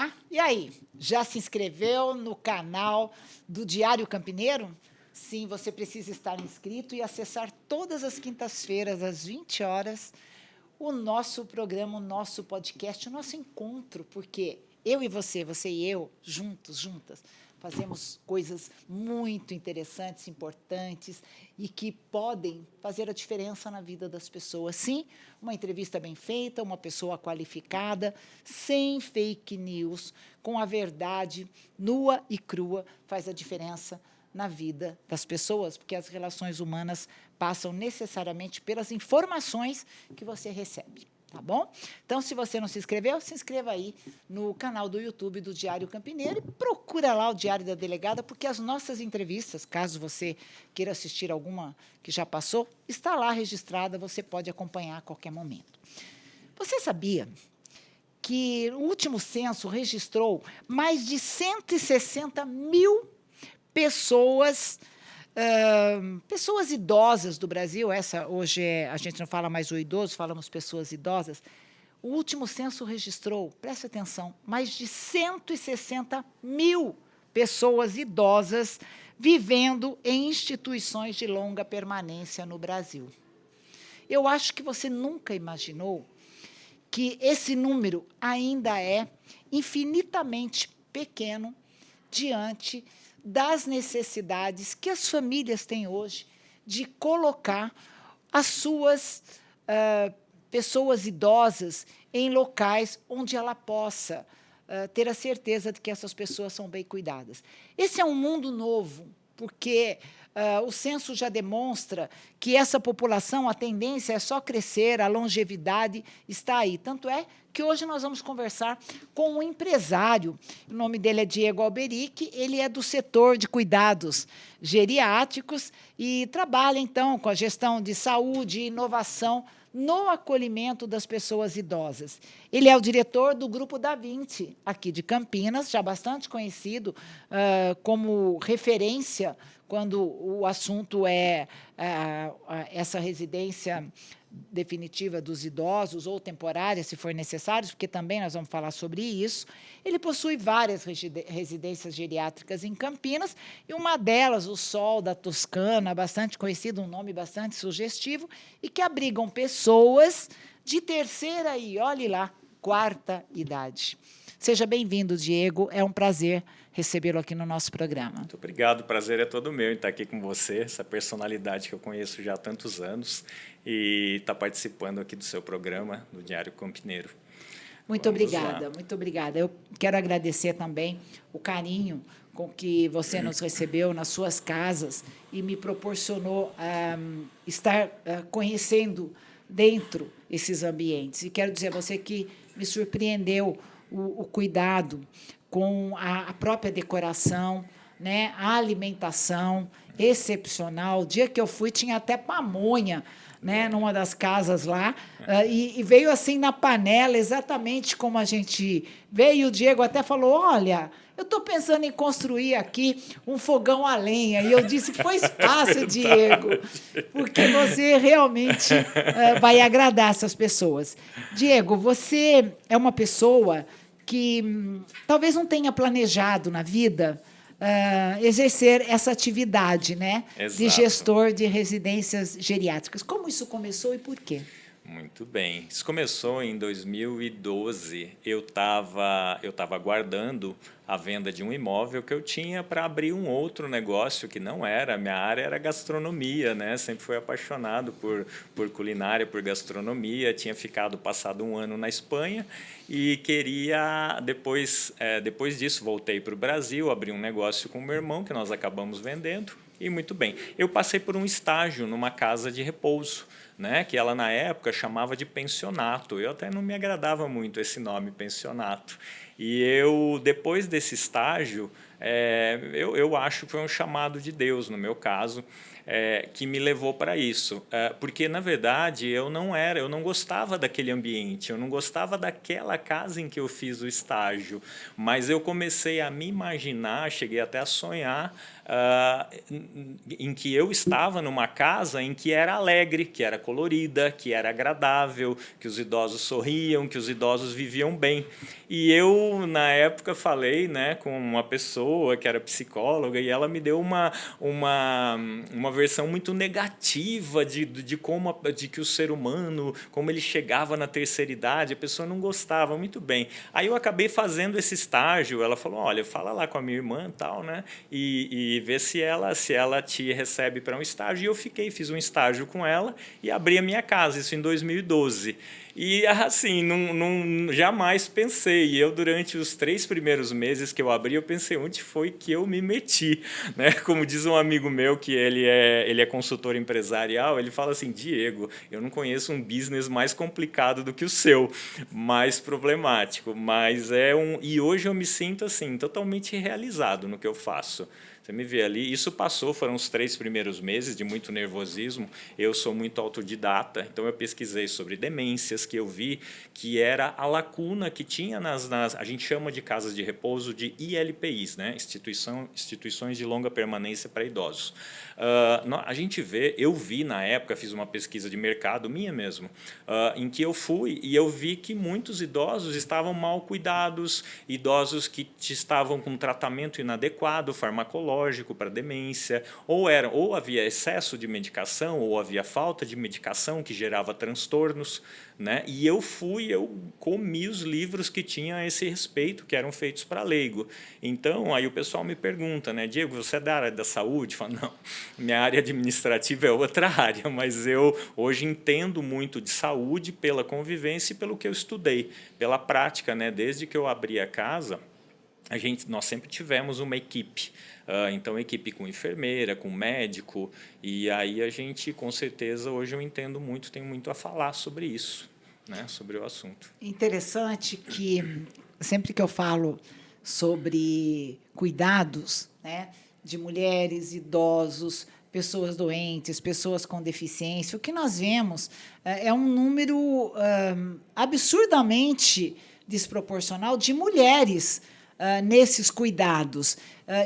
Olá, e aí? Já se inscreveu no canal do Diário Campineiro? Sim, você precisa estar inscrito e acessar todas as quintas-feiras, às 20 horas, o nosso programa, o nosso podcast, o nosso encontro, porque eu e você e eu, juntas, fazemos coisas muito interessantes, importantes e que podem fazer a diferença na vida das pessoas. Sim, uma entrevista bem feita, uma pessoa qualificada, sem fake news, com a verdade nua e crua, faz a diferença na vida das pessoas, porque as relações humanas passam necessariamente pelas informações que você recebe. Tá bom? Então, se você não se inscreveu, se inscreva aí no canal do YouTube do Diário Campineiro e procura lá o Diário da Delegada, porque as nossas entrevistas, caso você queira assistir alguma que já passou, está lá registrada, você pode acompanhar a qualquer momento. Você sabia que o último censo registrou mais de 160 mil pessoas pessoas idosas do Brasil? Essa hoje a gente não fala mais o idoso, falamos pessoas idosas. O último censo registrou, preste atenção, mais de 160 mil pessoas idosas vivendo em instituições de longa permanência no Brasil. Eu acho que você nunca imaginou que esse número ainda é infinitamente pequeno diante das necessidades que as famílias têm hoje de colocar as suas pessoas idosas em locais onde ela possa ter a certeza de que essas pessoas são bem cuidadas. Esse é um mundo novo, porque o censo já demonstra que essa população, a tendência é só crescer, a longevidade está aí. Tanto é que hoje nós vamos conversar com um empresário, o nome dele é Diego Alberic, ele é do setor de cuidados geriátricos e trabalha, então, com a gestão de saúde e inovação no acolhimento das pessoas idosas. Ele é o diretor do Grupo Da Vinci, aqui de Campinas, já bastante conhecido como referência quando o assunto é essa residência definitiva dos idosos ou temporária, se for necessário, porque também nós vamos falar sobre isso. Ele possui várias residências geriátricas em Campinas, e uma delas, o Sol da Toscana, bastante conhecido, um nome bastante sugestivo, e que abrigam pessoas de terceira e, olhe lá, quarta idade. Seja bem-vindo, Diego, é um prazer recebê-lo aqui no nosso programa. Muito obrigado, o prazer é todo meu em estar aqui com você, essa personalidade que eu conheço já há tantos anos, e estar participando aqui do seu programa, do Diário Campineiro. Muito obrigada, muito obrigada. Eu quero agradecer também o carinho com que você nos recebeu nas suas casas e me proporcionou estar conhecendo dentro esses ambientes. E quero dizer a você que me surpreendeu o cuidado com a própria decoração, né, a alimentação excepcional. O dia que eu fui, tinha até pamonha, né, numa das casas lá, e veio assim na panela, exatamente como a gente veio. E o Diego até falou: olha, eu estou pensando em construir aqui um fogão a lenha. E eu disse: pois passa, Diego, porque você realmente vai agradar essas pessoas. Diego, você é uma pessoa que talvez não tenha planejado na vida exercer essa atividade, né, de gestor de residências geriátricas. Como isso começou e por quê? Muito bem. Isso começou em 2012. Eu estava aguardando a venda de um imóvel que eu tinha para abrir um outro negócio que não era. A minha área era gastronomia, né? Sempre fui apaixonado por culinária, por gastronomia. Tinha passado um ano na Espanha e queria, depois disso, voltei para o Brasil, abri um negócio com o meu irmão, que nós acabamos vendendo. E muito bem. Eu passei por um estágio numa casa de repouso, né, que ela, na época, chamava de pensionato. Eu até não me agradava muito esse nome, pensionato. E eu, depois desse estágio, eu acho que foi um chamado de Deus, no meu caso, que me levou para isso. Porque, na verdade, eu não gostava daquele ambiente, eu não gostava daquela casa em que eu fiz o estágio, mas eu comecei a me imaginar, cheguei até a sonhar, em que eu estava numa casa em que era alegre, que era colorida, que era agradável, que os idosos sorriam, que os idosos viviam bem. E eu, na época, falei, né, com uma pessoa que era psicóloga e ela me deu uma versão muito negativa de que o ser humano, como ele chegava na terceira idade, a pessoa não gostava muito bem. Aí eu acabei fazendo esse estágio, ela falou, olha, fala lá com a minha irmã e tal, né, e vê se ela te recebe para um estágio. E eu fiz um estágio com ela e abri a minha casa, isso em 2012. E, assim, jamais pensei. E eu, durante os 3 primeiros meses que eu abri, eu pensei, onde foi que eu me meti? Né? Como diz um amigo meu, que ele é consultor empresarial, ele fala assim, Diego, eu não conheço um business mais complicado do que o seu, mais problemático. E hoje eu me sinto, assim, totalmente realizado no que eu faço. Você me vê ali, isso passou, foram os 3 primeiros meses de muito nervosismo. Eu sou muito autodidata, então eu pesquisei sobre demências, que eu vi que era a lacuna que tinha a gente chama de casas de repouso de ILPIs, né? Instituições de longa permanência para idosos. Eu vi na época, fiz uma pesquisa de mercado minha mesmo, em que eu fui e eu vi que muitos idosos estavam mal cuidados, idosos que estavam com tratamento inadequado, farmacológico, para demência, ou havia excesso de medicação, ou havia falta de medicação que gerava transtornos, né? E eu comi os livros que tinham a esse respeito, que eram feitos para leigo. Então, aí o pessoal me pergunta, né, Diego, você é da área da saúde? Eu falo, não, minha área administrativa é outra área, mas eu hoje entendo muito de saúde pela convivência e pelo que eu estudei, pela prática, né? Desde que eu abri a casa, nós sempre tivemos uma equipe. Então, equipe com enfermeira, com médico, e aí a gente, com certeza, hoje eu entendo muito, tenho muito a falar sobre isso, né, sobre o assunto. Interessante que, sempre que eu falo sobre cuidados, né, de mulheres, idosos, pessoas doentes, pessoas com deficiência, o que nós vemos é um número absurdamente desproporcional de mulheres nesses cuidados,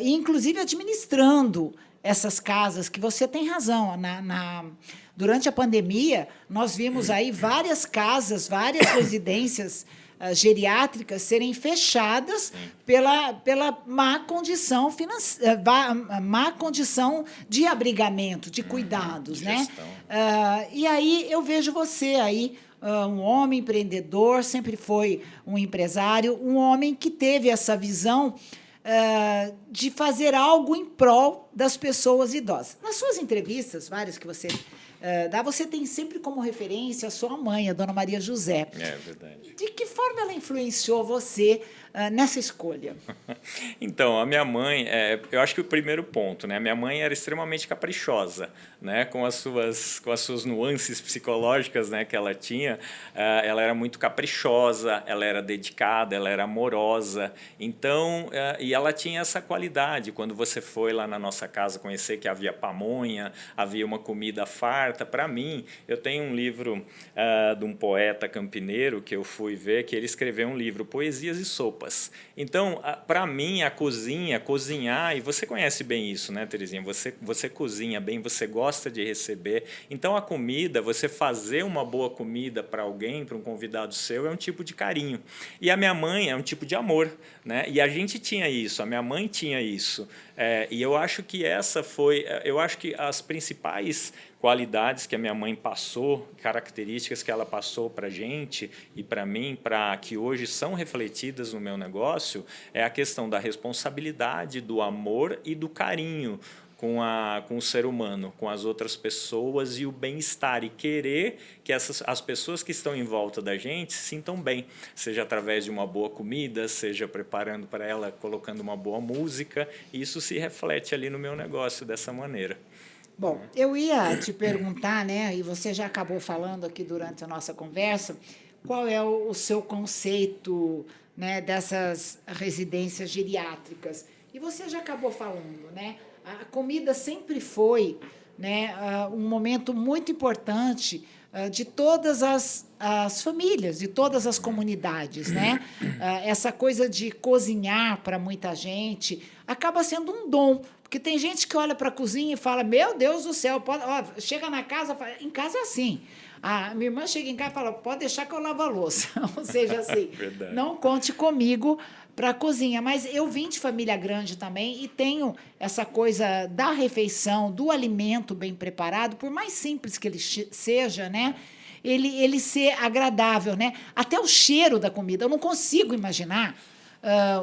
inclusive administrando essas casas, que você tem razão. Durante a pandemia, nós vimos aí várias casas, várias residências geriátricas serem fechadas pela má condição financeira, má condição de abrigamento, de cuidados, né? E aí eu vejo você aí, um homem empreendedor, sempre foi um empresário, um homem que teve essa visão de fazer algo em prol das pessoas idosas. Nas suas entrevistas, várias que você dá, você tem sempre como referência a sua mãe, a dona Maria José. É verdade. De que forma ela influenciou você nessa escolha? Então, a minha mãe, eu acho que o primeiro ponto, né? A minha mãe era extremamente caprichosa, né? Com as suas nuances psicológicas, né, que ela tinha. Ela era muito caprichosa, ela era dedicada, ela era amorosa. Então, e ela tinha essa qualidade. Quando você foi lá na nossa casa conhecer que havia pamonha, havia uma comida farta. Para mim, eu tenho um livro de um poeta campineiro que eu fui ver, que ele escreveu um livro, Poesias e Sopas. Então, para mim, a cozinhar, e você conhece bem isso, né, Terezinha? Você cozinha bem, você gosta de receber. Então, a comida, você fazer uma boa comida para alguém, para um convidado seu, é um tipo de carinho. E a minha mãe é um tipo de amor, né? E a gente tinha isso, a minha mãe tinha isso. E eu acho que eu acho que as principais qualidades que a minha mãe passou, características que ela passou para a gente e para mim, que hoje são refletidas no meu negócio, é a questão da responsabilidade, do amor e do carinho com o ser humano, com as outras pessoas, e o bem-estar, e querer que as pessoas que estão em volta da gente se sintam bem, seja através de uma boa comida, seja preparando para ela, colocando uma boa música. Isso se reflete ali no meu negócio dessa maneira. Bom, eu ia te perguntar, né, e você já acabou falando aqui durante a nossa conversa, qual é o seu conceito, né, dessas residências geriátricas. E você já acabou falando, né? A comida sempre foi né, um momento muito importante de todas as famílias, de todas as comunidades, né? Essa coisa de cozinhar para muita gente acaba sendo um dom, porque tem gente que olha para a cozinha e fala: Meu Deus do céu, pode, ó, chega na casa, em casa é assim. A minha irmã chega em casa e fala: Pode deixar que eu lavo a louça. Ou seja, assim, não conte comigo para a cozinha. Mas eu vim de família grande também e tenho essa coisa da refeição, do alimento bem preparado, por mais simples que ele seja, né? Ele ser agradável, né? Até o cheiro da comida. Eu não consigo imaginar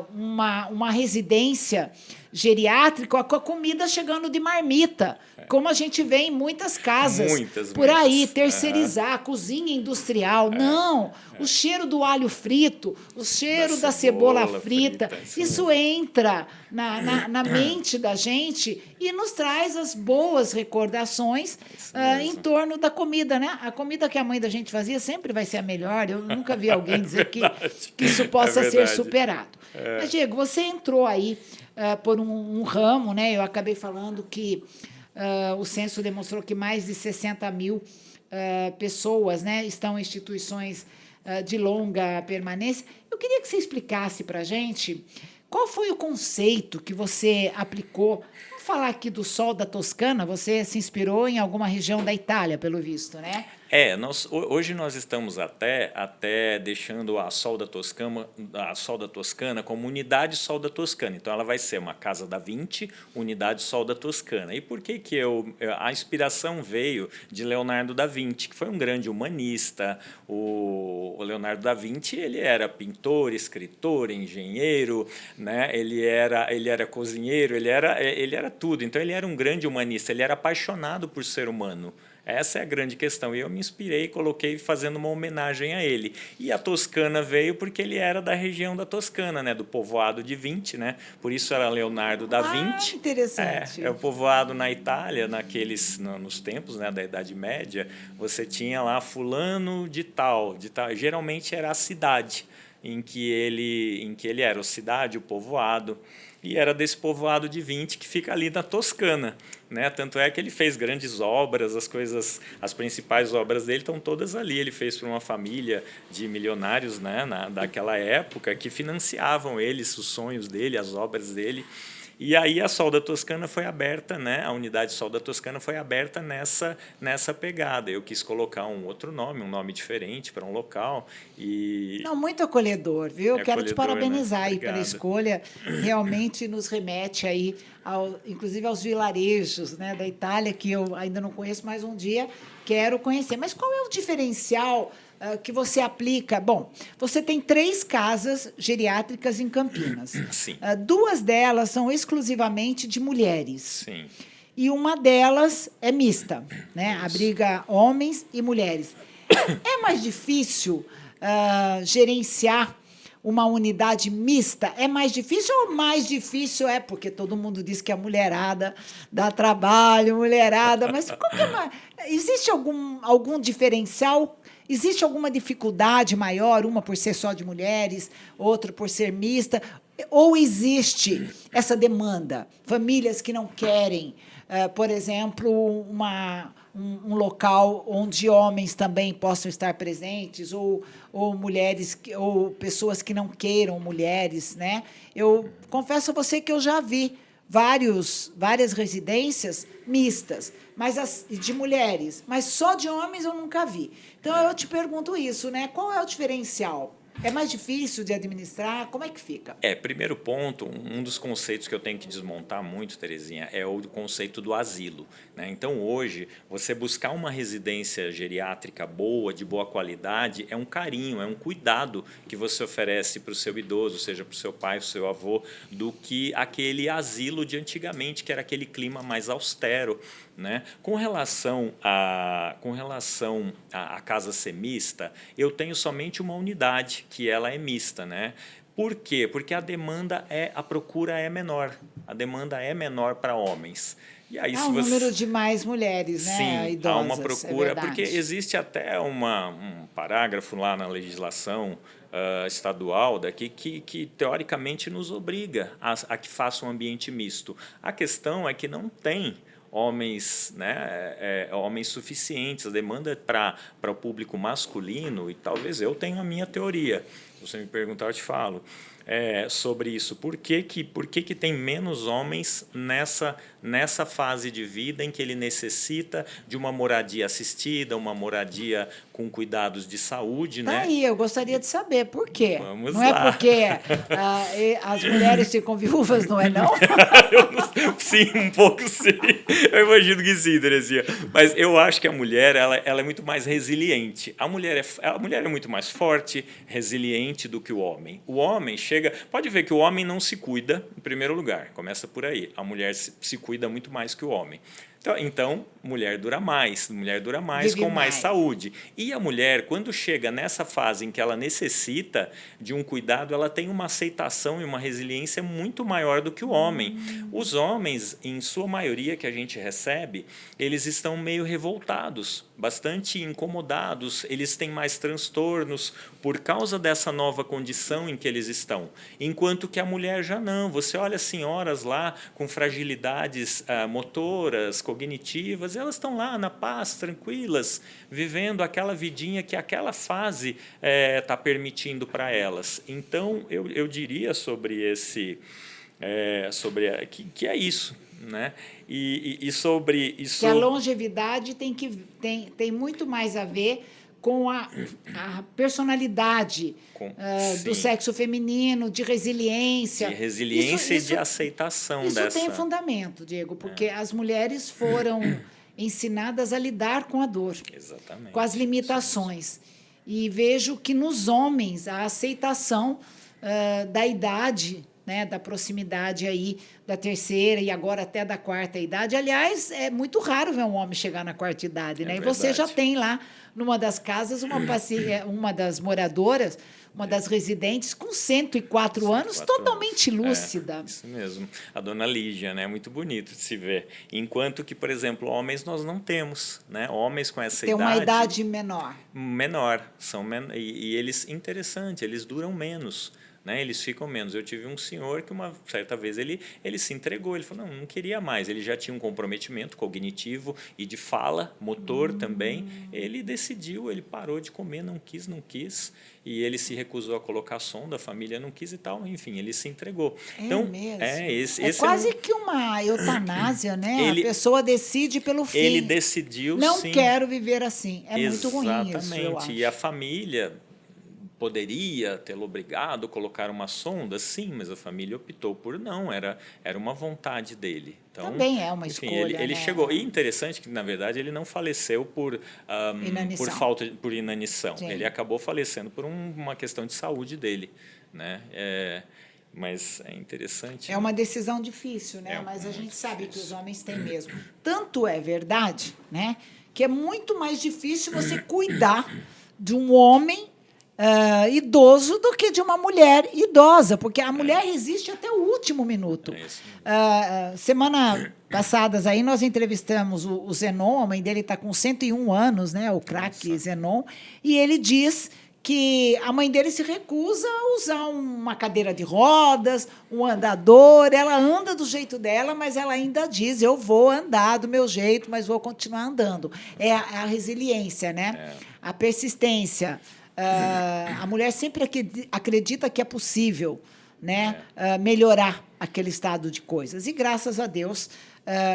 uma residência geriátrica com a comida chegando de marmita, como a gente vê em muitas casas por aí, terceirizar, a cozinha industrial. Não, o cheiro do alho frito, o cheiro da cebola frita, isso entra na mente da gente e nos traz as boas recordações em torno da comida, né? A comida que a mãe da gente fazia sempre vai ser a melhor. Eu nunca vi alguém dizer que isso possa ser superado. Mas, Diego, você entrou aí por um ramo, né? Eu acabei falando que o censo demonstrou que mais de 60 mil pessoas, né, estão em instituições de longa permanência. Eu queria que você explicasse para a gente qual foi o conceito que você aplicou. Vamos falar aqui do sol da Toscana, você se inspirou em alguma região da Itália, pelo visto, né? Hoje nós estamos até deixando a Sol da Toscana como unidade Sol da Toscana. Então, ela vai ser uma Casa da Vinci, unidade Sol da Toscana. E por que a inspiração veio de Leonardo da Vinci, que foi um grande humanista. O Leonardo da Vinci, ele era pintor, escritor, engenheiro, né? Ele era cozinheiro, ele era tudo. Então, ele era um grande humanista, ele era apaixonado por ser humano. Essa é a grande questão. E eu me inspirei e coloquei fazendo uma homenagem a ele. E a Toscana veio porque ele era da região da Toscana, né, do povoado de Vinci, né? Por isso era Leonardo da Vinci. Interessante. É o povoado na Itália, nos tempos, né, da Idade Média, você tinha lá fulano de tal. Geralmente era a cidade em que ele era, a cidade, o povoado. E era desse povoado de Vinci que fica ali na Toscana, né? Tanto é que ele fez grandes obras, as principais obras dele estão todas ali. Ele fez para uma família de milionários, né, daquela época, que financiavam eles, os sonhos dele, as obras dele. E aí a Sol da Toscana foi aberta, né? A unidade Sol da Toscana foi aberta nessa pegada. Eu quis colocar um outro nome, um nome diferente para um local. Não, muito acolhedor, viu? Quero te parabenizar, né? aí pela escolha. Realmente nos remete aí, inclusive aos vilarejos, né, da Itália, que eu ainda não conheço, mas um dia quero conhecer. Mas qual é o diferencial que você aplica? Bom, você tem 3 casas geriátricas em Campinas. Sim. 2 delas são exclusivamente de mulheres. Sim. E uma delas é mista, né? Isso. Abriga homens e mulheres. É mais difícil gerenciar uma unidade mista? É mais difícil ou mais difícil é porque todo mundo diz que a mulherada dá trabalho, mas existe algum diferencial? Existe alguma dificuldade maior, uma por ser só de mulheres, outra por ser mista? Ou existe essa demanda? Famílias que não querem, por exemplo, um local onde homens também possam estar presentes, ou mulheres, ou pessoas que não queiram mulheres, né? Eu confesso a você que eu já vi várias residências mistas, mas de mulheres, mas só de homens eu nunca vi. Então, eu te pergunto isso, né? Qual é o diferencial? É mais difícil de administrar? Como é que fica? Primeiro ponto, um dos conceitos que eu tenho que desmontar muito, Terezinha, é o conceito do asilo, né? Então, hoje, você buscar uma residência geriátrica boa, de boa qualidade, é um carinho, é um cuidado que você oferece para o seu idoso, seja para o seu pai, para o seu avô, do que aquele asilo de antigamente, que era aquele clima mais austero, né? Com relação à casa ser mista, eu tenho somente uma unidade, que ela é mista, né? Por quê? Porque a procura é menor. A demanda é menor para homens. E aí, há um número de mais mulheres, né? Sim, idosas, há uma procura, é porque existe até um parágrafo lá na legislação estadual daqui que teoricamente nos obriga a que faça um ambiente misto. A questão é que não tem homens, né, homens suficientes. A demanda para o público masculino, e talvez eu tenha a minha teoria, se você me perguntar, eu te falo, sobre isso. Por que tem menos homens nessa fase de vida em que ele necessita de uma moradia assistida, uma moradia com cuidados de saúde, né? Aí, eu gostaria de saber por quê. Vamos não lá. É porque as mulheres ficam viúvas, não é não? Sim, um pouco sim. Eu imagino que sim, Terezinha. Mas eu acho que a mulher ela é muito mais resiliente. A mulher é muito mais forte, resiliente do que o homem. O homem pode ver que o homem não se cuida, em primeiro lugar, começa por aí. A mulher se cuida muito mais que o homem. Então, mulher dura mais Vive com mais. mais saúde. E a mulher, quando chega nessa fase em que ela necessita de um cuidado, ela tem uma aceitação e uma resiliência muito maior do que o homem. Os homens, em sua maioria que a gente recebe, eles estão meio revoltados, bastante incomodados, eles têm mais transtornos por causa dessa nova condição em que eles estão. Enquanto que a mulher já não. Você olha senhoras lá com fragilidades motoras, cognitivas, elas estão lá na paz, tranquilas, vivendo aquela vidinha que aquela fase está permitindo para elas. Então, eu diria sobre que é isso, né? E sobre Que a longevidade tem muito mais a ver com a personalidade do sexo feminino, de resiliência. De resiliência e de aceitação dessa. Isso tem fundamento, Diego, porque as mulheres foram ensinadas a lidar com a dor, exatamente, com as limitações. E vejo que nos homens a aceitação da idade, né, da proximidade aí da terceira e agora até da quarta idade. Aliás, é muito raro ver um homem chegar na quarta idade, né? E você já tem lá numa das casas uma das moradoras, uma das residentes com 104 anos, totalmente lúcida. Isso mesmo. A dona Lígia, né? Muito bonito de se ver. Enquanto que, por exemplo, homens nós não temos, né? Homens com essa idade. Tem uma idade menor. E eles, interessante, eles duram menos. Né, eles ficam menos. Eu tive um senhor que uma certa vez ele se entregou, ele falou, não queria mais, ele já tinha um comprometimento cognitivo e de fala, motor também, ele decidiu, ele parou de comer, não quis, e ele se recusou a colocar sonda, a família não quis e tal, enfim, ele se entregou. Então, mesmo? Esse quase que uma eutanásia, né? A pessoa decide pelo fim. Ele decidiu, não sim. quero viver assim. Muito ruim isso, eu Exatamente, acho. e a família poderia tê-lo obrigado a colocar uma sonda, sim, mas a família optou por não, era uma vontade dele. Então, também é uma escolha. Ele né? chegou. E interessante que, na verdade, ele não faleceu por inanição. Sim. Ele acabou falecendo por uma questão de saúde dele. Né? Mas é interessante. É uma decisão difícil, né? Mas a gente sabe que os homens têm mesmo. Tanto é verdade, né, que é muito mais difícil você cuidar de um homem idoso do que de uma mulher idosa, porque a mulher resiste até o último minuto. Semana passadas aí nós entrevistamos o Zenon, a mãe dele está com 101 anos, né, o craque Zenon, e ele diz que a mãe dele se recusa a usar uma cadeira de rodas, um andador, ela anda do jeito dela, mas ela ainda diz, eu vou andar do meu jeito, mas vou continuar andando. É a resiliência, né? A persistência. A mulher sempre acredita que é possível, né, melhorar aquele estado de coisas. E, graças a Deus,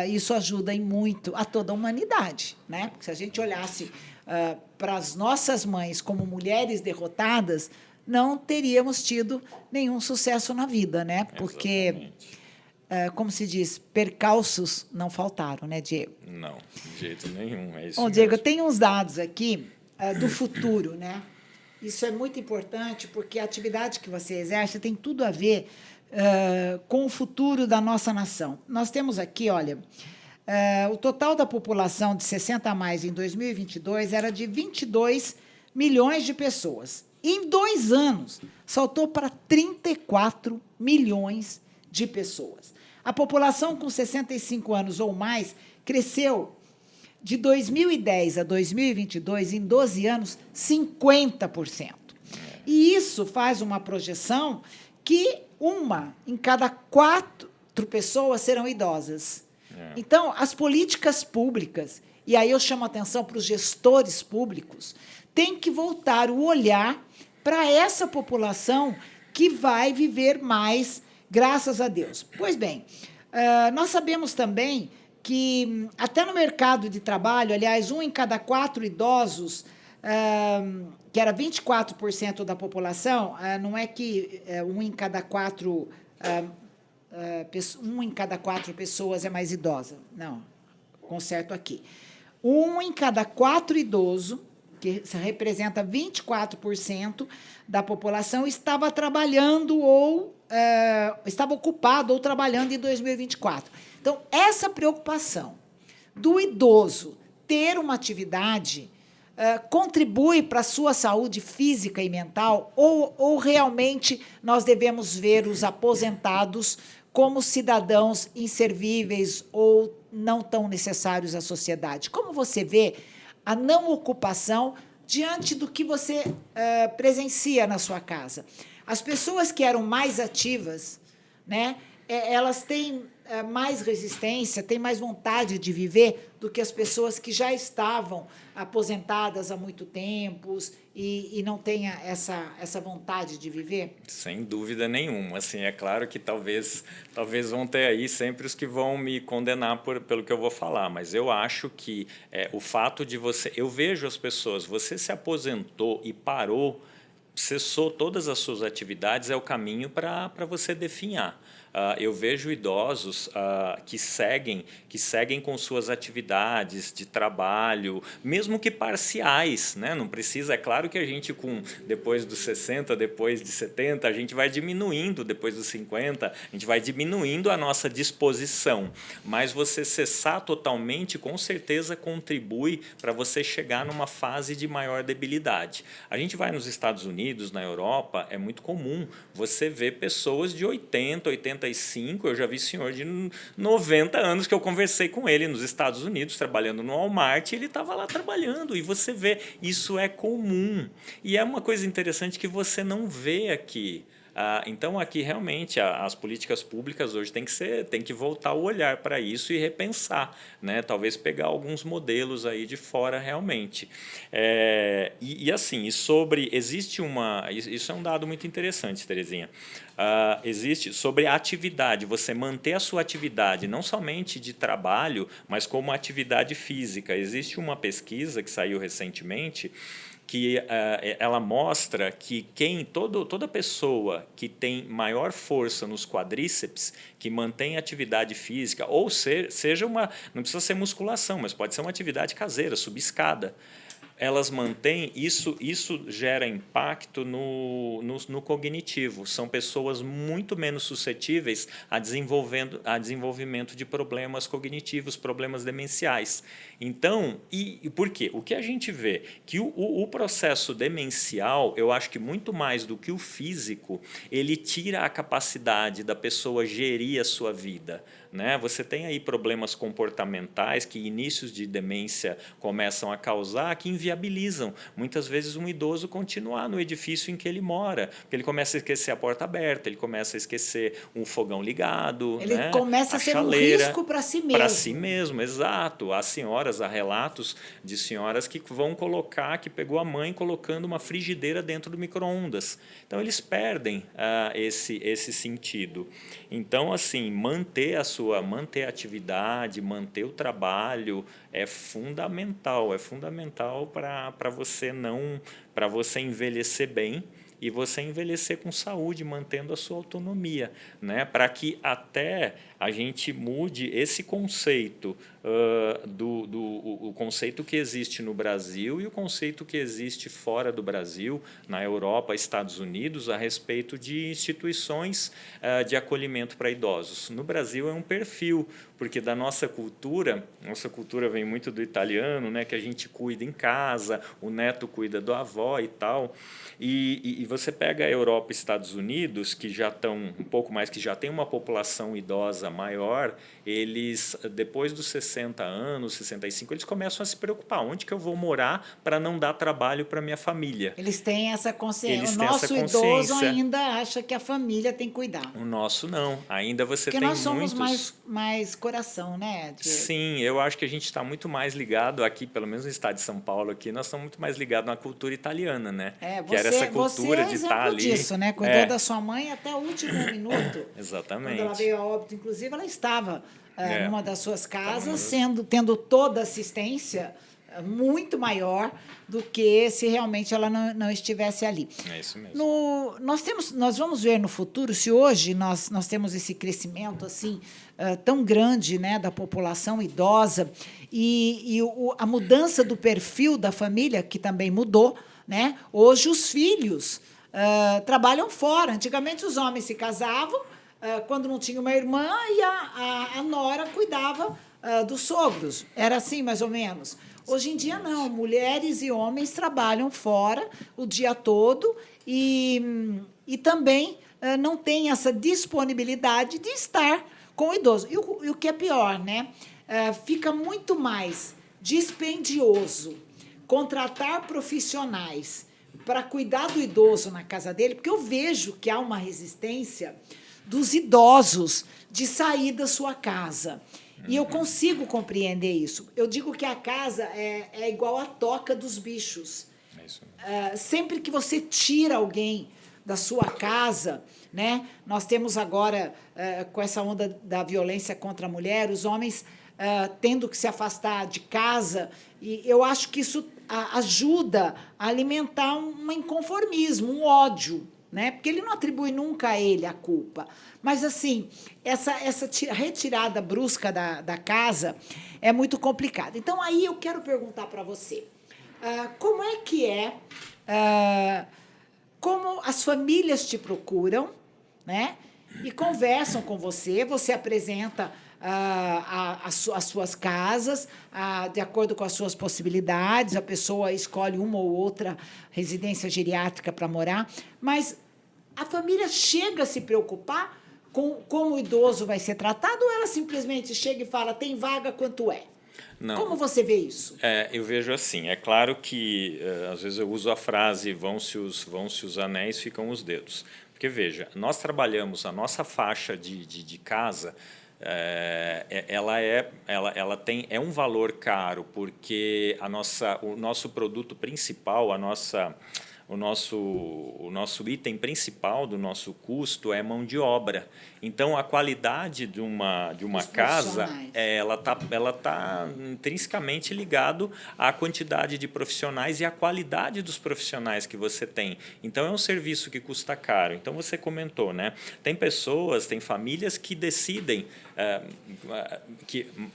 isso ajuda em muito a toda a humanidade. Né? Porque se a gente olhasse para as nossas mães como mulheres derrotadas, não teríamos tido nenhum sucesso na vida. Né? Porque, como se diz, percalços não faltaram, né, Diego? Não, de jeito nenhum. É isso Bom, Diego, mesmo. eu tenho uns dados aqui do futuro, né? Isso é muito importante, porque a atividade que você exerce tem tudo a ver com o futuro da nossa nação. Nós temos aqui, olha, o total da população de 60 a mais em 2022 era de 22 milhões de pessoas. Em 2 anos, saltou para 34 milhões de pessoas. A população com 65 anos ou mais cresceu de 2010 a 2022, em 12 anos, 50%. E isso faz uma projeção que 1 em cada 4 pessoas serão idosas. Então, as políticas públicas, e aí eu chamo a atenção para os gestores públicos, têm que voltar o olhar para essa população que vai viver mais, graças a Deus. Pois bem, nós sabemos também que, até no mercado de trabalho, aliás, 1 em cada 4 idosos, que era 24% da população, não é que 1 em cada 4 1 em cada 4 pessoas é mais idosa. Não, conserto aqui. 1 em cada 4 idoso, que representa 24% da população, estava trabalhando ou estava ocupado ou trabalhando em 2024. Então, essa preocupação do idoso ter uma atividade contribui para a sua saúde física e mental, ou realmente nós devemos ver os aposentados como cidadãos inservíveis ou não tão necessários à sociedade? Como você vê a não ocupação diante do que você presencia na sua casa? As pessoas que eram mais ativas, né, elas têm mais resistência, têm mais vontade de viver do que as pessoas que já estavam aposentadas há muito tempo e não têm essa vontade de viver? Sem dúvida nenhuma. Assim, é claro que talvez vão ter aí sempre os que vão me condenar pelo que eu vou falar, mas eu acho que o fato de você... Eu vejo as pessoas, você se aposentou e parou, cessou todas as suas atividades, é o caminho para você definhar. Eu vejo idosos que seguem com suas atividades de trabalho, mesmo que parciais, né? Não precisa, é claro que a gente depois dos 60, depois de 70, a gente vai diminuindo, depois dos 50, a gente vai diminuindo a nossa disposição, mas você cessar totalmente com certeza contribui para você chegar numa fase de maior debilidade. A gente vai nos Estados Unidos, na Europa, é muito comum você ver pessoas de 80, 85, eu já vi senhor de 90 anos que eu conversei com ele nos Estados Unidos, trabalhando no Walmart, e ele estava lá trabalhando, e você vê, isso é comum. E é uma coisa interessante que você não vê aqui. Então, aqui, realmente, as políticas públicas hoje tem que voltar o olhar para isso e repensar, né? Talvez pegar alguns modelos aí de fora, realmente. Assim, existe isso é um dado muito interessante, Terezinha. Existe sobre a atividade, você manter a sua atividade, não somente de trabalho, mas como atividade física. Existe uma pesquisa que saiu recentemente que ela mostra que toda pessoa que tem maior força nos quadríceps, que mantém atividade física, ou seja não precisa ser musculação, mas pode ser uma atividade caseira, subir escada, elas mantêm, isso gera impacto no cognitivo. São pessoas muito menos suscetíveis a desenvolvimento de problemas cognitivos, problemas demenciais. Então, e por quê? O que a gente vê? Que o processo demencial, eu acho que muito mais do que o físico, ele tira a capacidade da pessoa gerir a sua vida, né? Você tem aí problemas comportamentais que inícios de demência começam a causar, que inviabilizam muitas vezes um idoso continuar no edifício em que ele mora, porque ele começa a esquecer a porta aberta, ele começa a esquecer um fogão ligado, ele, né, a começa a ser chaleira, um risco para si mesmo. Para si mesmo, exato. Há relatos de senhoras que vão que pegou a mãe colocando uma frigideira dentro do micro-ondas. Então, eles perdem esse sentido. Então, assim, manter a atividade, manter o trabalho é fundamental para você envelhecer bem e você envelhecer com saúde, mantendo a sua autonomia, né? Para que até a gente mude esse conceito, o conceito que existe no Brasil e o conceito que existe fora do Brasil, na Europa, Estados Unidos, a respeito de instituições de acolhimento para idosos. No Brasil é um perfil, porque da nossa cultura vem muito do italiano, né, que a gente cuida em casa, o neto cuida do avó e tal. E você pega a Europa e Estados Unidos, que já estão um pouco mais, que já tem uma população idosa maior, eles, depois dos 60 anos, 65, eles começam a se preocupar. Onde que eu vou morar para não dar trabalho para minha família? Eles têm essa consciência. Eles O têm essa nosso idoso consciência. ainda acha que a família tem que cuidar. O nosso não. Ainda você Porque tem nós somos muitos... mais coração, né, Diego? Sim, eu acho que a gente está muito mais ligado aqui, pelo menos no estado de São Paulo aqui, nós estamos muito mais ligados na cultura italiana, né? Você, que era essa cultura é de estar ali. disso, né? Cuidou da sua mãe até o último minuto. Exatamente. Quando ela veio a óbito, inclusive, ela estava numa das suas casas, tendo toda assistência muito maior do que se realmente ela não estivesse ali. É isso mesmo. Nós vamos ver no futuro se hoje nós temos esse crescimento assim tão grande, né, da população idosa e a mudança do perfil da família, que também mudou, né? Hoje os filhos trabalham fora. Antigamente os homens se casavam quando não tinha uma irmã e a nora cuidava dos sogros. Era assim, mais ou menos. Hoje em dia, não. Mulheres e homens trabalham fora o dia todo e também não têm essa disponibilidade de estar com o idoso. E o que é pior, né? Fica muito mais dispendioso contratar profissionais para cuidar do idoso na casa dele, porque eu vejo que há uma resistência dos idosos de sair da sua casa. E eu consigo compreender isso. Eu digo que a casa é igual a toca dos bichos. É isso. Sempre que você tira alguém da sua casa, né? Nós temos agora, com essa onda da violência contra a mulher, os homens tendo que se afastar de casa, e eu acho que isso ajuda a alimentar um inconformismo, um ódio, né? Porque ele não atribui nunca a ele a culpa. Mas, assim, essa retirada brusca da casa é muito complicada. Então, aí eu quero perguntar para você, como é que como as famílias te procuram, né? E conversam com você, você apresenta as suas casas, de acordo com as suas possibilidades, a pessoa escolhe uma ou outra residência geriátrica para morar, mas a família chega a se preocupar com como o idoso vai ser tratado ou ela simplesmente chega e fala, tem vaga, quanto é? Não. Como você vê isso? Eu vejo assim, é claro que às vezes eu uso a frase vão-se os anéis, ficam os dedos. Porque, veja, nós trabalhamos a nossa faixa de casa, ela tem um valor caro, porque o nosso produto principal, o nosso item principal do nosso custo é mão de obra. Então, a qualidade de uma casa, ela tá intrinsecamente ligado à quantidade de profissionais e à qualidade dos profissionais que você tem. Então, é um serviço que custa caro. Então, você comentou, né? Tem pessoas, tem famílias que decidem,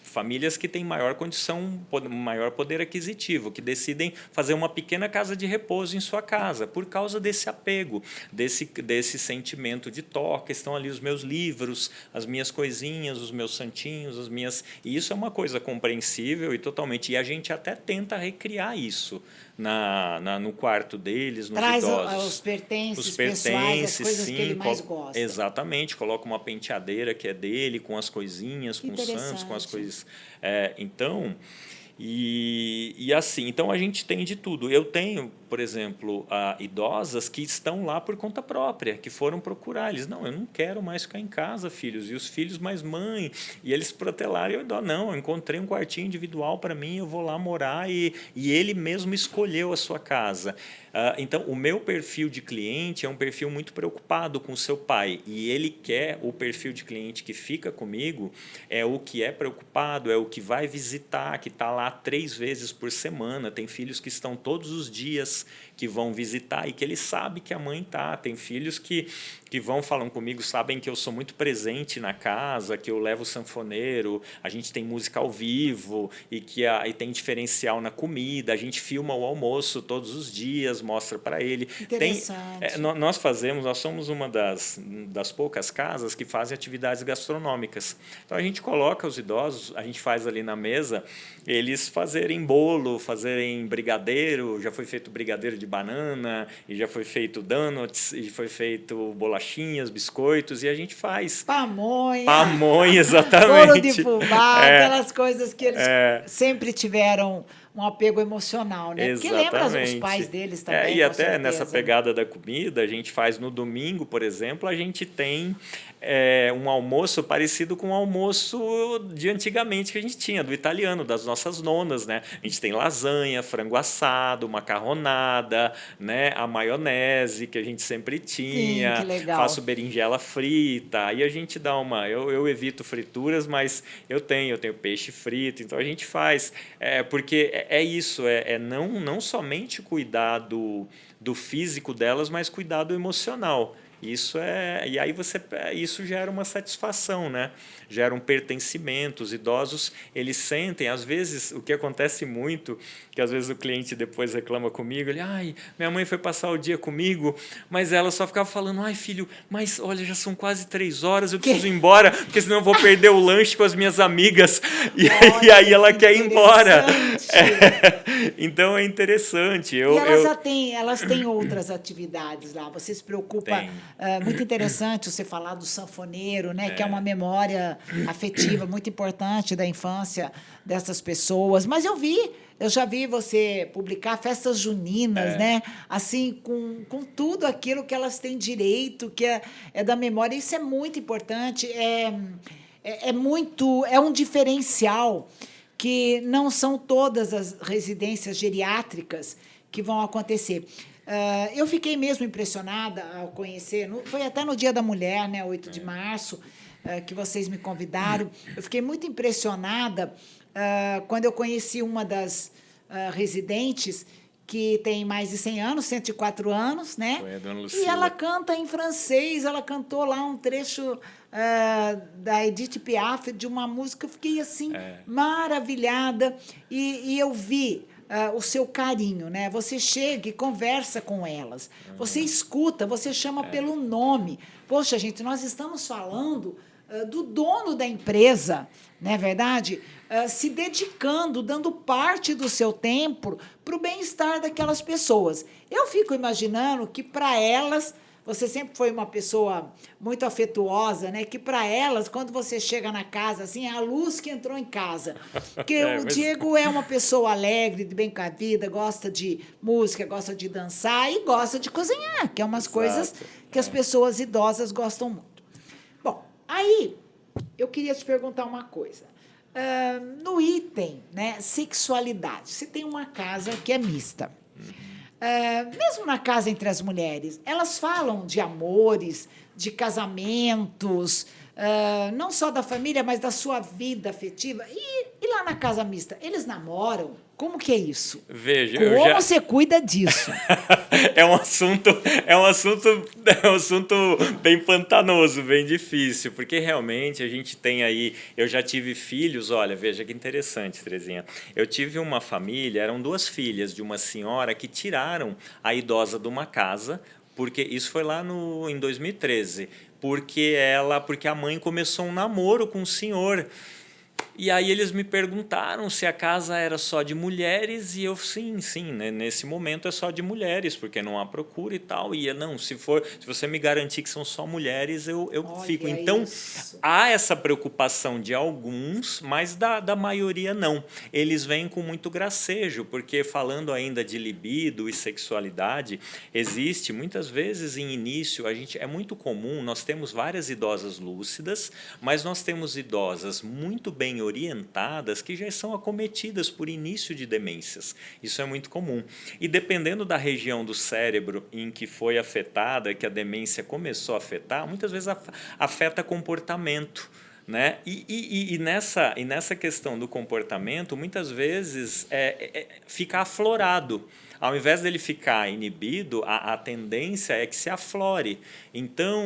famílias que têm maior condição, maior poder aquisitivo, que decidem fazer uma pequena casa de repouso em sua casa, por causa desse apego, desse sentimento de toque. Estão ali os meus livros, as minhas coisinhas, os meus santinhos, e isso é uma coisa compreensível e totalmente. E a gente até tenta recriar isso no quarto deles, nos idosos. Traz os pertences pessoais, as coisas que ele mais gosta. Exatamente, coloca uma penteadeira que é dele, com as coisinhas, com os santos, com as coisas. Então, assim, então a gente tem de tudo. Eu tenho, por exemplo, idosas que estão lá por conta própria, que foram procurar. Eles, não, eu não quero mais ficar em casa, filhos. E os filhos, mas mãe, e eles protelaram. Não, eu encontrei um quartinho individual para mim, eu vou lá morar, e ele mesmo escolheu a sua casa. Então, o meu perfil de cliente é um perfil muito preocupado com o seu pai, e ele quer, o perfil de cliente que fica comigo é o que é preocupado, é o que vai visitar, que está lá 3 vezes por semana. Tem filhos que estão todos os dias, que vão visitar e que ele sabe que a mãe está. Tem filhos que falam comigo, sabem que eu sou muito presente na casa, que eu levo o sanfoneiro, a gente tem música ao vivo e tem diferencial na comida, a gente filma o almoço todos os dias, mostra para ele. Interessante. Nós somos uma das poucas casas que fazem atividades gastronômicas. Então, a gente coloca os idosos, a gente faz ali na mesa, eles fazerem bolo, fazerem brigadeiro, já foi feito brigadeiro brigadeiro de banana, e já foi feito donuts, e foi feito bolachinhas, biscoitos, e a gente faz. Pamonha. Pamonha, exatamente. Bolo de fubá, aquelas coisas que eles sempre tiveram um apego emocional, né? Porque lembra os pais deles também, e com até certeza. Nessa pegada da comida, a gente faz no domingo, por exemplo, a gente tem um almoço parecido com o almoço de antigamente que a gente tinha, do italiano, das nossas nonas, né? A gente tem lasanha, frango assado, macarronada, né? A maionese que a gente sempre tinha. Sim, que legal. Faço berinjela frita, aí a gente dá uma... Eu evito frituras, mas eu tenho peixe frito, então a gente faz. Porque é isso, não somente cuidar do físico delas, mas cuidar do emocional. E aí isso gera uma satisfação, né? Gera um pertencimento. Os idosos, eles sentem, às vezes, o que acontece muito, que às vezes o cliente depois reclama comigo, ele, minha mãe foi passar o dia comigo, mas ela só ficava falando, filho, mas olha, já são quase 3 horas, eu preciso ir embora, porque senão eu vou perder o lanche com as minhas amigas, e aí ela quer ir embora. Então é interessante. Elas têm outras atividades lá, você se preocupa... muito interessante você falar do sanfoneiro, né? Que é uma memória afetiva muito importante da infância dessas pessoas. Mas eu já vi você publicar festas juninas, né? Assim, com tudo aquilo que elas têm direito, que é da memória. Isso é muito importante. É um diferencial que não são todas as residências geriátricas que vão acontecer. Eu fiquei mesmo impressionada ao conhecer, foi até no Dia da Mulher, né, 8 de março, que vocês me convidaram. Eu fiquei muito impressionada quando eu conheci uma das residentes, que tem mais de 100 anos, 104 anos, né? Foi a dona E Lucila. ela canta em francês, ela cantou lá um trecho da Edith Piaf, de uma música, eu fiquei assim, maravilhada, e eu vi o seu carinho, né? Você chega e conversa com elas, você escuta, você chama pelo nome. Poxa, gente, nós estamos falando do dono da empresa, não é verdade? Se dedicando, dando parte do seu tempo para o bem-estar daquelas pessoas. Eu fico imaginando que, para elas, você sempre foi uma pessoa muito afetuosa, né? Que, para elas, quando você chega na casa, assim, é a luz que entrou em casa. Porque o Diego é uma pessoa alegre, de bem com a vida, gosta de música, gosta de dançar e gosta de cozinhar, que é umas coisas que as pessoas idosas gostam muito. Bom, aí eu queria te perguntar uma coisa. No item, né, sexualidade, você tem uma casa que é mista. Mesmo na casa entre as mulheres, elas falam de amores, de casamentos, não só da família, mas da sua vida afetiva. E lá na casa mista, eles namoram? Como que é isso? Veja, como você cuida disso? É um assunto bem pantanoso, bem difícil, porque realmente a gente tem aí... Eu já tive filhos, olha, veja que interessante, Terezinha. Eu tive uma família, eram 2 filhas de uma senhora que tiraram a idosa de uma casa, porque isso foi lá em 2013, porque a mãe começou um namoro com um senhor. E aí eles me perguntaram se a casa era só de mulheres, e eu, sim, né? Nesse momento é só de mulheres, porque não há procura e tal. E não, se você me garantir que são só mulheres, eu fico. Então, há essa preocupação de alguns, mas da maioria não. Eles vêm com muito gracejo, porque, falando ainda de libido e sexualidade, existe muitas vezes em início, é muito comum, nós temos várias idosas lúcidas, mas nós temos idosas muito bem orientadas que já são acometidas por início de demências. Isso é muito comum. E dependendo da região do cérebro em que foi afetada, que a demência começou a afetar, muitas vezes afeta comportamento. Né? E nessa questão do comportamento, muitas vezes fica aflorado. Ao invés dele ficar inibido, a tendência é que se aflore. Então,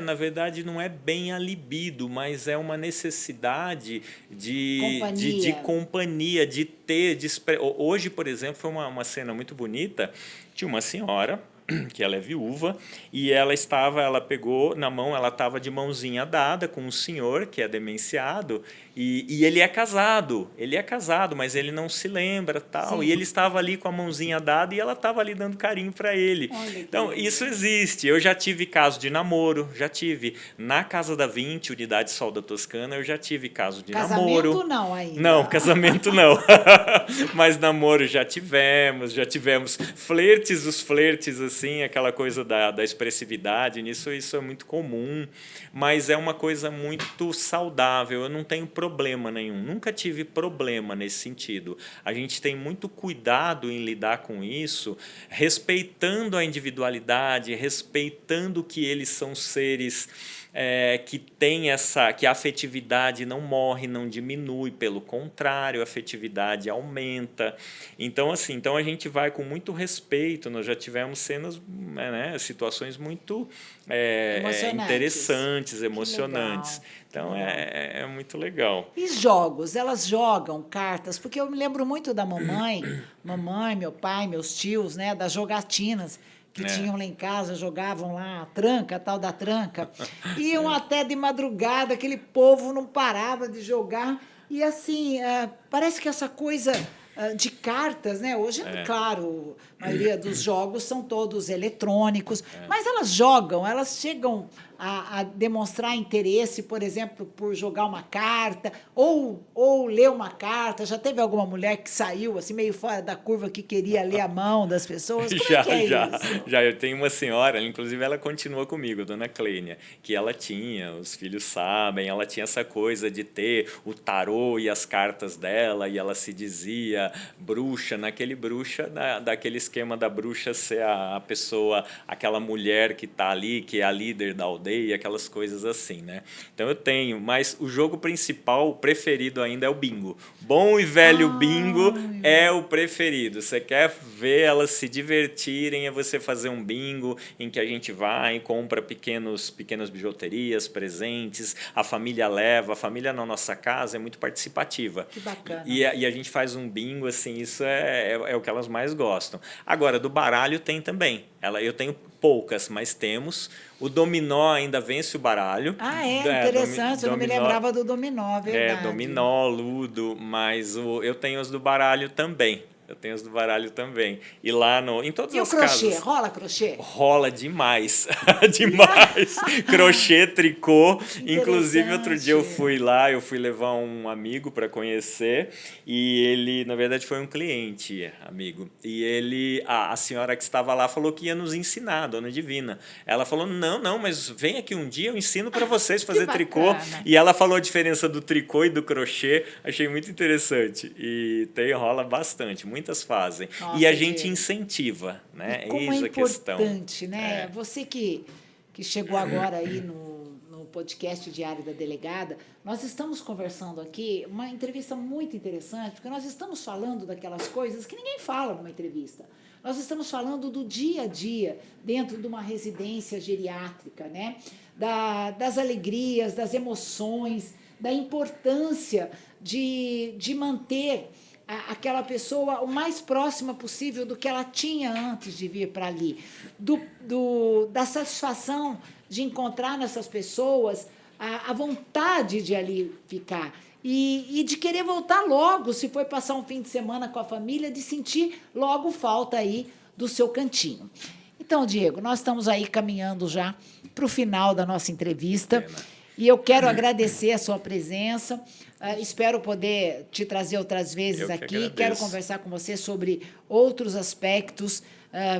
na verdade, não é bem a libido, mas é uma necessidade de companhia, de ter... Hoje, por exemplo, foi uma cena muito bonita. Tinha uma senhora que ela é viúva, e ela pegou na mão, ela estava de mãozinha dada com um senhor que é demenciado, e ele é casado, mas ele não se lembra, tal, Sim. e ele estava ali com a mãozinha dada e ela estava ali dando carinho para ele. Olha, então, isso existe. Eu já tive caso de namoro, já tive. Na Casa da 20, Unidade Sol da Toscana, eu já tive caso de namoro. Casamento não ainda. Não, casamento não. Mas namoro já tivemos flertes, os flertes, assim, aquela coisa da expressividade, nisso isso é muito comum, mas é uma coisa muito saudável, eu não tenho problema nenhum, nunca tive problema nesse sentido. A gente tem muito cuidado em lidar com isso, respeitando a individualidade, respeitando que eles são seres que tem que a afetividade não morre, não diminui, pelo contrário, a afetividade aumenta. Então, assim, então a gente vai com muito respeito, nós já tivemos situações muito interessantes, emocionantes. Então, é muito legal. E jogos? Elas jogam cartas? Porque eu me lembro muito da mamãe, meu pai, meus tios, né, das jogatinas, que tinham lá em casa, jogavam lá a tranca, a tal da tranca. Iam até de madrugada, aquele povo não parava de jogar. E assim, parece que essa coisa de cartas, né? Hoje, claro, a maioria dos jogos são todos eletrônicos, mas elas jogam, elas chegam a demonstrar interesse, por exemplo, por jogar uma carta ou ler uma carta. Já teve alguma mulher que saiu assim meio fora da curva que queria ler a mão das pessoas? Como é que é isso? Já. Eu tenho uma senhora, inclusive ela continua comigo, a dona Clênia, que ela tinha, os filhos sabem, ela tinha essa coisa de ter o tarô e as cartas dela, e ela se dizia bruxa, daquele esquema da bruxa ser a pessoa, aquela mulher que está ali, que é a líder da aldeia, aquelas coisas assim, né? Então eu tenho, mas o jogo principal, o preferido ainda é o bingo. Bom e velho bingo é o preferido. Você quer ver elas se divertirem, é você fazer um bingo em que a gente vai e compra pequenas bijuterias, presentes, a família leva, a família na nossa casa é muito participativa. Que bacana. E a gente faz um bingo, assim, isso é o que elas mais gostam. Agora, do baralho tem também. Eu tenho poucas, mas temos. O dominó ainda vence o baralho. Interessante. Eu não me lembrava do dominó, verdade. Dominó, ludo, mas eu tenho os do baralho também. E lá em todas as casas. E o crochê? Rola crochê? Rola demais. Demais. Crochê, tricô. Inclusive, outro dia eu fui levar um amigo para conhecer. E ele, na verdade, foi um cliente, amigo. E a senhora que estava lá falou que ia nos ensinar, a dona Divina. Ela falou, não, mas vem aqui um dia, eu ensino para vocês fazer tricô. E ela falou a diferença do tricô e do crochê. Achei muito interessante. E rola bastante. Muitas fazem. Nossa, e a gente incentiva, né? Como Eis é a questão. importante, né? Você que chegou agora aí no podcast Diário da Delegada, nós estamos conversando aqui, uma entrevista muito interessante, porque nós estamos falando daquelas coisas que ninguém fala numa entrevista. Nós estamos falando do dia a dia dentro de uma residência geriátrica, né? Das alegrias, das emoções, da importância de manter aquela pessoa o mais próxima possível do que ela tinha antes de vir para ali, da satisfação de encontrar nessas pessoas a vontade de ali ficar e de querer voltar logo, se foi passar um fim de semana com a família, de sentir logo falta aí do seu cantinho. Então, Diego, nós estamos aí caminhando já para o final da nossa entrevista. E eu quero agradecer a sua presença. Espero poder te trazer outras vezes aqui. Quero conversar com você sobre outros aspectos.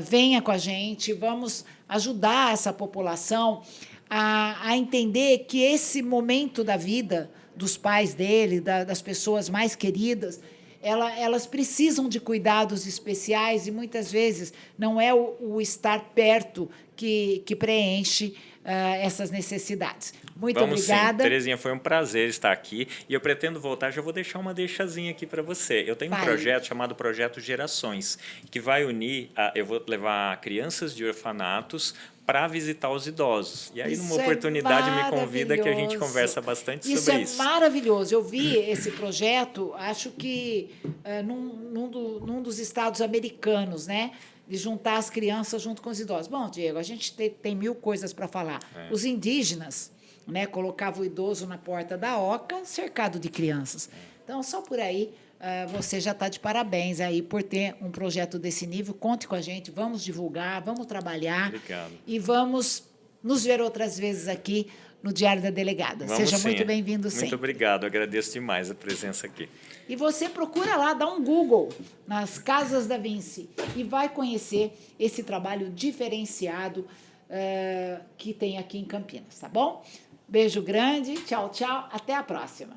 Venha com a gente, vamos ajudar essa população a entender que esse momento da vida dos pais dele, das pessoas mais queridas, elas precisam de cuidados especiais e, muitas vezes, não é o estar perto que preenche essas necessidades. Muito obrigada. Sim. Terezinha, foi um prazer estar aqui e eu pretendo voltar, já vou deixar uma deixazinha aqui para você. Eu tenho um projeto chamado Projeto Gerações, que vai unir, eu vou levar crianças de orfanatos para visitar os idosos. E aí, numa oportunidade, me convida que a gente conversa bastante sobre isso. Isso é maravilhoso. Eu vi esse projeto, acho que num dos estados americanos, né? de juntar as crianças junto com os idosos. Bom, Diego, a gente tem 1000 coisas para falar. Os indígenas, né, colocavam o idoso na porta da oca, cercado de crianças. Então, só por aí, você já está de parabéns aí por ter um projeto desse nível. Conte com a gente, vamos divulgar, vamos trabalhar. Obrigado. E vamos nos ver outras vezes aqui no Diário da Delegada. Vamos Seja sim. muito bem-vindo sempre. Muito obrigado, agradeço demais a presença aqui. E você procura lá, dá um Google nas Casas da Vinci e vai conhecer esse trabalho diferenciado que tem aqui em Campinas, tá bom? Beijo grande, tchau, tchau, até a próxima.